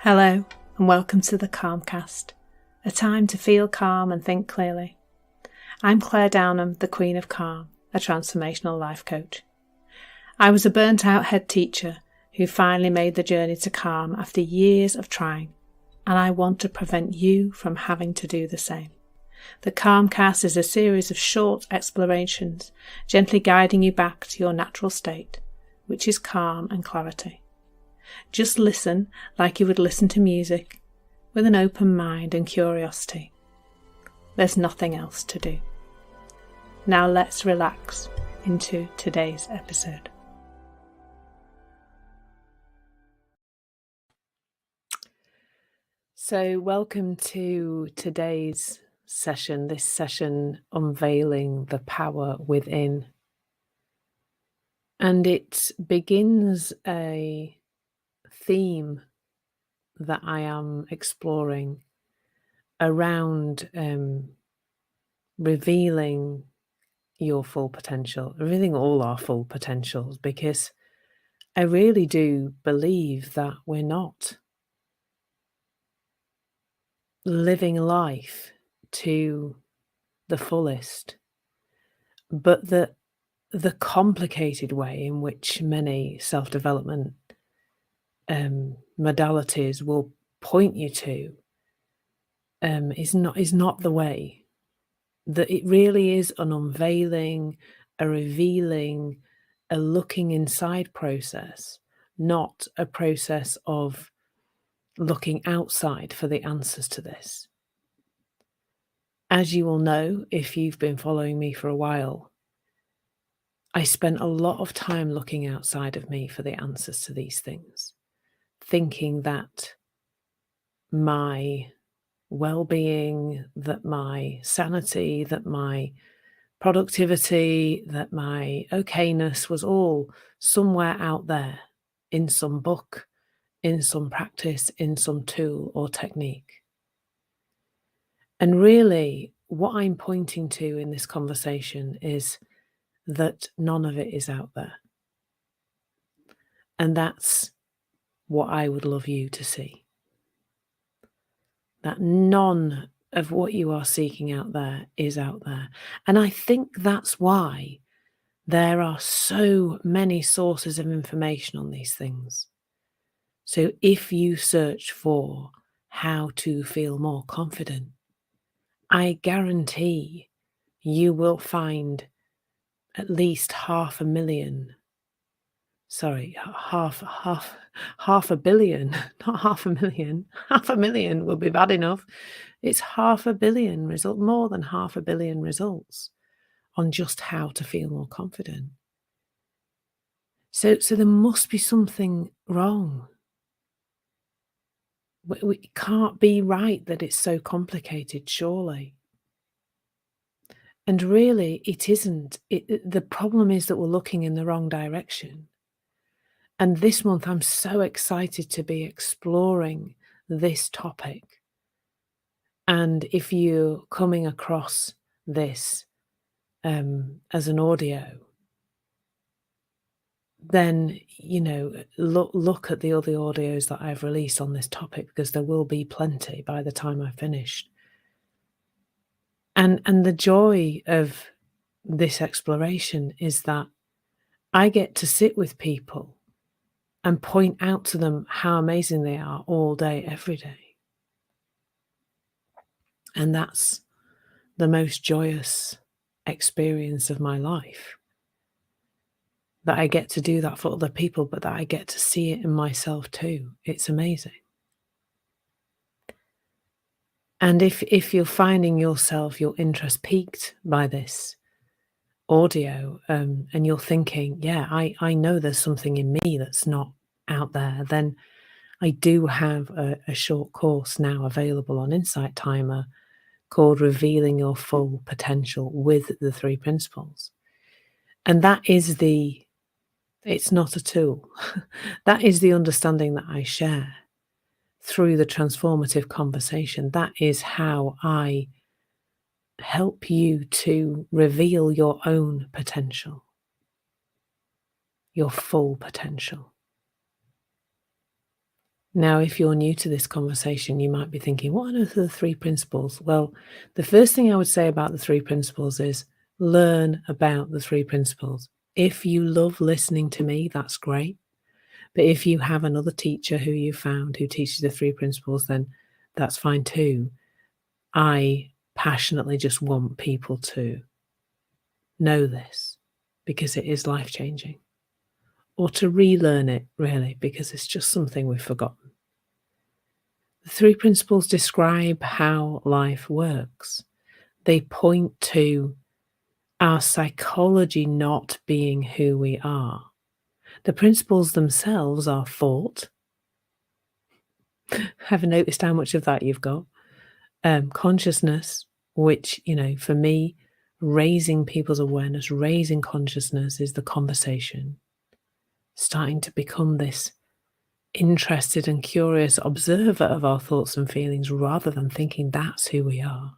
Hello and welcome to the Calmcast, a time to feel calm and think clearly. I'm Clare, the Queen of Calm, a transformational life coach. I was a burnt out head teacher who finally made the journey to calm after years of trying, and I want to prevent you from having to do the same. The Calmcast is a series of short explorations, gently guiding you back to your natural state, which is calm and clarity. Just listen like you would listen to music, with an open mind and curiosity. There's nothing else to do. Now let's relax into today's episode. So welcome to today's session, this session Unveiling the Power Within. And it begins a theme that I am exploring around revealing your full potential, revealing all our full potentials, because I really do believe that we're not living life to the fullest, but that the complicated way in which many self-development modalities will point you to is not the way. That it really is an unveiling, a revealing, a looking inside process, not a process of looking outside for the answers to this. As you will know, if you've been following me for a while, I spent a lot of time looking outside of me for the answers to these things, thinking that my well-being, that my sanity, that my productivity, that my okayness was all somewhere out there in some book, in some practice, in some tool or technique. And really, what I'm pointing to in this conversation is that none of it is out there. And that's what I would love you to see. That none of what you are seeking out there is out there. And I think that's why there are so many sources of information on these things. So if you search for how to feel more confident, I guarantee you will find at least half a billion, not half a million. Half a million will be bad enough. It's 500 million result, more than 500 million results on just how to feel more confident. So there must be something wrong. It can't be right that it's so complicated, surely. And really, it isn't. The problem is that we're looking in the wrong direction. And this month, I'm so excited to be exploring this topic. And if you're coming across this as an audio, then, look at the other audios that I've released on this topic, because there will be plenty by the time I've finished. And the joy of this exploration is that I get to sit with people and point out to them how amazing they are all day, every day. And that's the most joyous experience of my life. That I get to do that for other people, but that I get to see it in myself too. It's amazing. And if you're finding yourself, your interest piqued by this audio, and you're thinking, yeah, I know there's something in me that's not out there, then I do have a short course now available on Insight Timer called Revealing Your Full Potential with the 3 Principles. And that is it's not a tool. That is the understanding that I share through the transformative conversation. That is how I help you to reveal your own potential, your full potential. Now, if you're new to this conversation, you might be thinking, what on earth are the three principles? Well, the first thing I would say about the three principles is learn about the three principles. If you love listening to me, that's great. But if you have another teacher who you found who teaches the three principles, then that's fine too. I passionately just want people to know this because it is life-changing, or to relearn it, really, because it's just something we've forgotten. The three principles describe how life works. They point to our psychology not being who we are. The principles themselves are thought. Have you noticed how much of that you've got? Consciousness, which, for me, raising people's awareness, raising consciousness is the conversation. Starting to become this interested and curious observer of our thoughts and feelings rather than thinking that's who we are.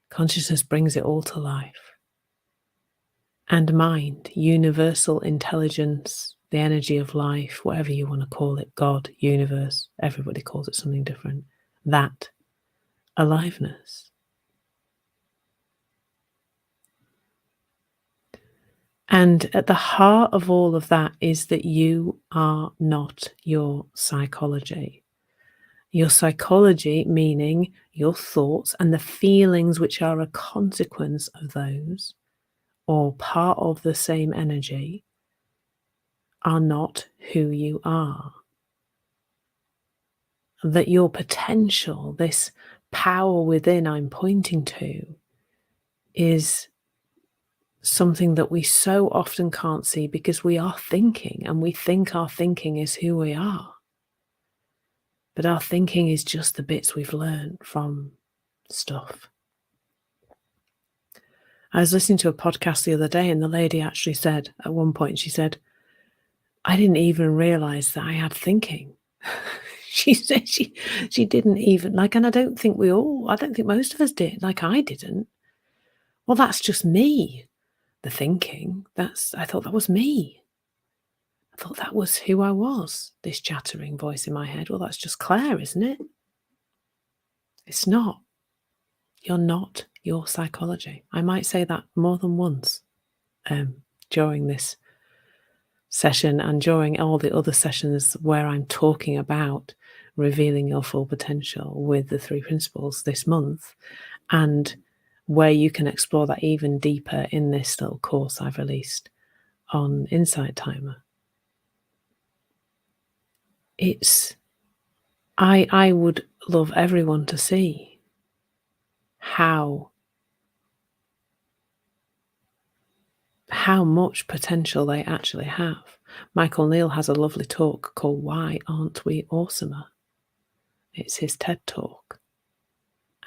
Consciousness brings it all to life. And mind, universal intelligence, the energy of life, whatever you want to call it, God, universe, everybody calls it something different. That aliveness. And at the heart of all of that is that you are not your psychology. Your psychology, meaning your thoughts and the feelings which are a consequence of those, or part of the same energy, are not who you are. That your potential, this power within I'm pointing to, is something that we so often can't see because we are thinking and we think our thinking is who we are. But our thinking is just the bits we've learned from stuff. I was listening to a podcast the other day and the lady actually said, at one point, she said, I didn't even realize that I had thinking. She said she didn't even, and I don't think most of us did, I didn't. Well, that's just me. The thinking, I thought that was me. I thought that was who I was, this chattering voice in my head. Well, that's just Claire, isn't it? It's not. You're not your psychology. I might say that more than once during this session and during all the other sessions where I'm talking about revealing your full potential with the three principles this month, and where you can explore that even deeper in this little course I've released on Insight Timer. I would love everyone to see how much potential they actually have. Michael Neal has a lovely talk called Why Aren't We Awesomer? It's his TED Talk.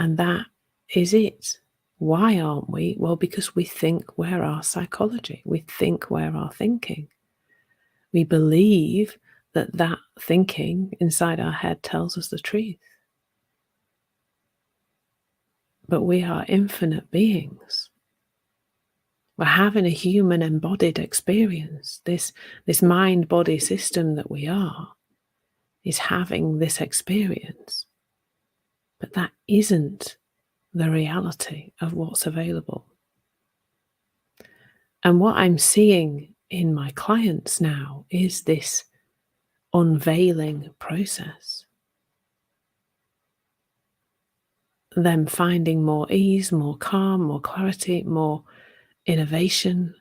And that is it. Why aren't we? Well, because we think we're our psychology. We think we're our thinking. We believe that thinking inside our head tells us the truth. But we are infinite beings. We're having a human embodied experience. This mind-body system that we are is having this experience. But that isn't the reality of what's available. And what I'm seeing in my clients now is this unveiling process. Them finding more ease, more calm, more clarity, more innovation,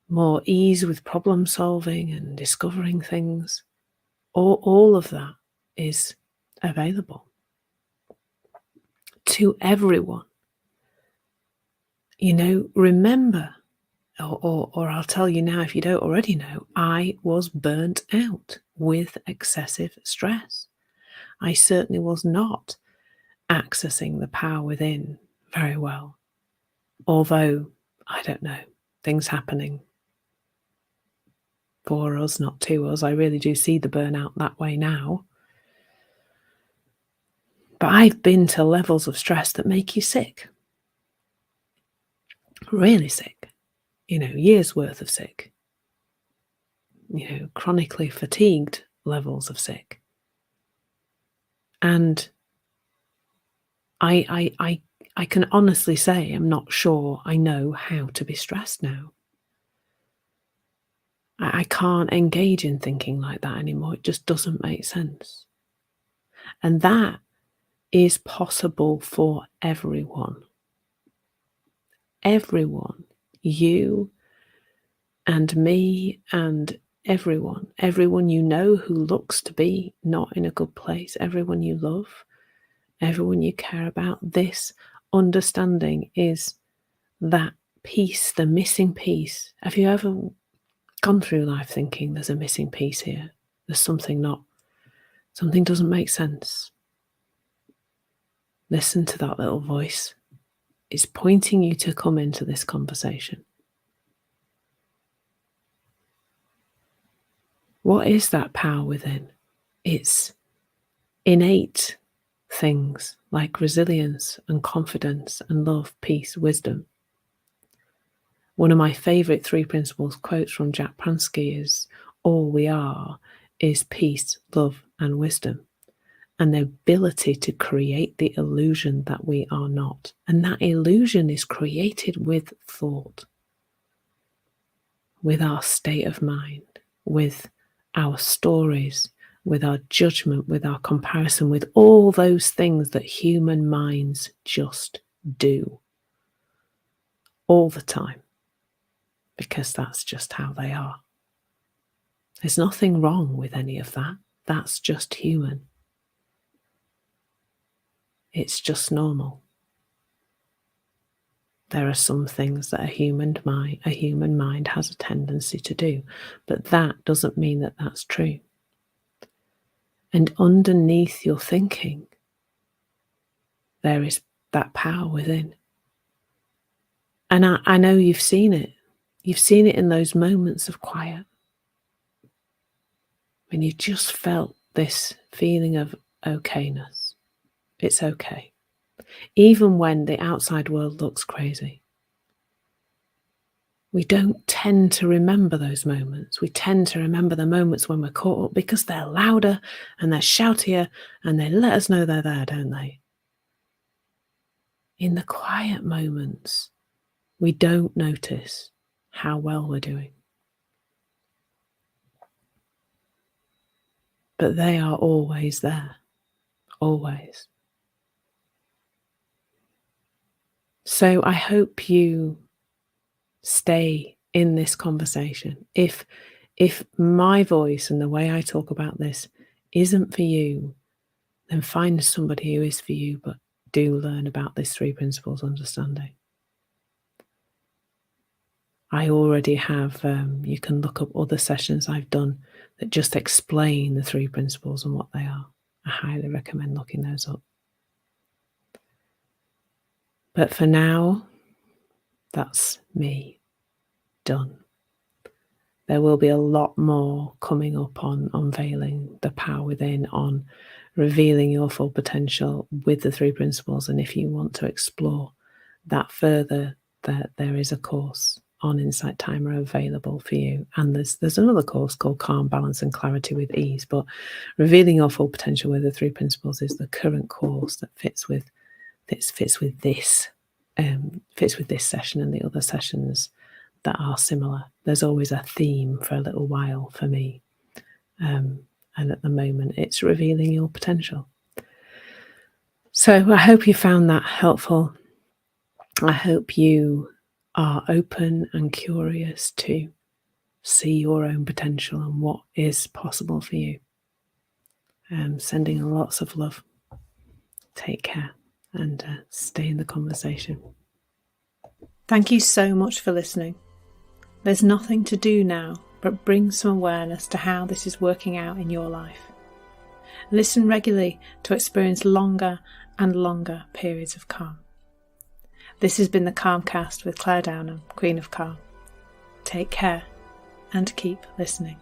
more ease with problem solving and discovering things. All of that is available to everyone. Remember, or I'll tell you now if you don't already know, I was burnt out with excessive stress. I certainly was not accessing the power within very well. Although, I don't know, things happening for us, not to us. I really do see the burnout that way now. But I've been to levels of stress that make you sick. Really sick. Years worth of sick. Chronically fatigued levels of sick. And I can honestly say I'm not sure I know how to be stressed now. I can't engage in thinking like that anymore. It just doesn't make sense. And that is possible for everyone. Everyone. You and me and everyone you know who looks to be not in a good place, everyone you love, everyone you care about. This understanding is that piece, the missing piece. Have you ever gone through life thinking there's a missing piece here? There's something doesn't make sense. Listen to that little voice. It's pointing you to come into this conversation. What is that power within? It's innate things like resilience and confidence and love, peace, wisdom. One of my favourite 3 principles quotes from Jack Pransky is, all we are is peace, love and wisdom, and the ability to create the illusion that we are not. And that illusion is created with thought, with our state of mind, with our stories, with our judgment, with our comparison, with all those things that human minds just do all the time, because that's just how they are. There's nothing wrong with any of that. That's just human. It's just normal. There are some things that a human mind has a tendency to do, but that doesn't mean that that's true. And underneath your thinking, there is that power within. And I know you've seen it. You've seen it in those moments of quiet, when you just felt this feeling of okayness. It's okay. Even when the outside world looks crazy. We don't tend to remember those moments. We tend to remember the moments when we're caught up because they're louder and they're shoutier and they let us know they're there, don't they? In the quiet moments, we don't notice how well we're doing. But they are always there. Always. So I hope you stay in this conversation. If my voice and the way I talk about this isn't for you, then find somebody who is for you, but do learn about this 3 principles understanding. I already have, you can look up other sessions I've done that just explain the 3 principles and what they are. I highly recommend looking those up. But for now, that's me. Done. There will be a lot more coming up on unveiling the power within, on revealing your full potential with the 3 principles. And if you want to explore that further, there is a course on Insight Timer available for you. And there's another course called Calm, Balance and Clarity with Ease. But revealing your full potential with the 3 principles is the current course that fits with this session and the other sessions that are similar. There's always a theme for a little while for me. And at the moment, it's revealing your potential. So I hope you found that helpful. I hope you are open and curious to see your own potential and what is possible for you. Sending lots of love. Take care and stay in the conversation. Thank you so much for listening. There's nothing to do now but bring some awareness to how this is working out in your life. Listen regularly to experience longer and longer periods of calm. This has been the Calmcast with Clare Downham, Queen of Calm. Take care and keep listening.